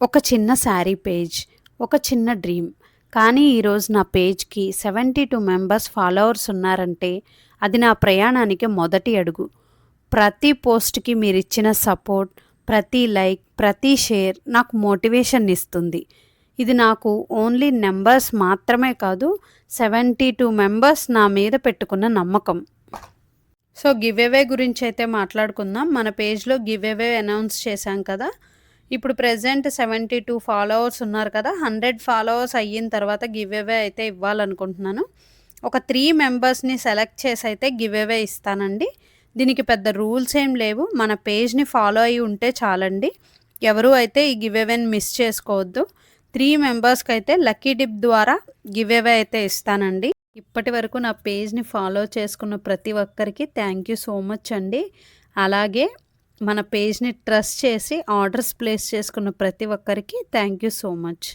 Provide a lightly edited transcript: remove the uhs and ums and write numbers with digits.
ఒక చిన్న శారీ పేజ్, ఒక చిన్న డ్రీమ్. కానీ ఈరోజు నా పేజ్‌కి 72 మెంబర్స్ ఫాలోవర్స్ ఉన్నారంటే అది నా ప్రయాణానికి మొదటి అడుగు. ప్రతి పోస్ట్‌కి మీరిచ్చిన సపోర్ట్, ప్రతి లైక్, ప్రతి షేర్ నాకు మోటివేషన్ ఇస్తుంది. ఇది నాకు ఓన్లీ నంబర్స్ మాత్రమే కాదు, 72 మెంబర్స్ నా మీద పెట్టుకున్న నమ్మకం. సో గివ్ అవే గురించైతే మాట్లాడుకుందాం. మన పేజ్‌లో గివ్ అవే అనౌన్స్ చేశాం కదా! ఇప్పుడు ప్రెజెంట్ 72 ఫాలోవర్స్ ఉన్నారు కదా! 100 ఫాలోవర్స్ అయిన తర్వాత గివ్ అవే అయితే ఇవ్వాలనుకుంటున్నాను. ఒక 3 మెంబర్స్‌ని సెలెక్ట్ చేసి అయితే గివ్ అవే ఇస్తానండి. దీనికి పెద్ద రూల్స్ ఏం లేవు. మన పేజ్‌ని ఫాలో అయ్యి ఉంటే చాలండి. ఎవరు అయితే ఈ గివ్ అవేని మిస్ చేసుకోవద్దు. 3 మెంబర్స్‌కైతే లక్కీ డిప్ ద్వారా గివ్ అవే అయితే ఇస్తానండి. ఇప్పటి వరకు నా పేజ్‌ని ఫాలో చేసుకున్న ప్రతి ఒక్కరికి థ్యాంక్ యూ సో మచ్ అండి. అలాగే మన పేజ్‌ని ట్రస్ట్ చేసి ఆర్డర్స్ ప్లేస్ చేసుకున్న ప్రతి ఒక్కరికి థ్యాంక్ యూ సో మచ్.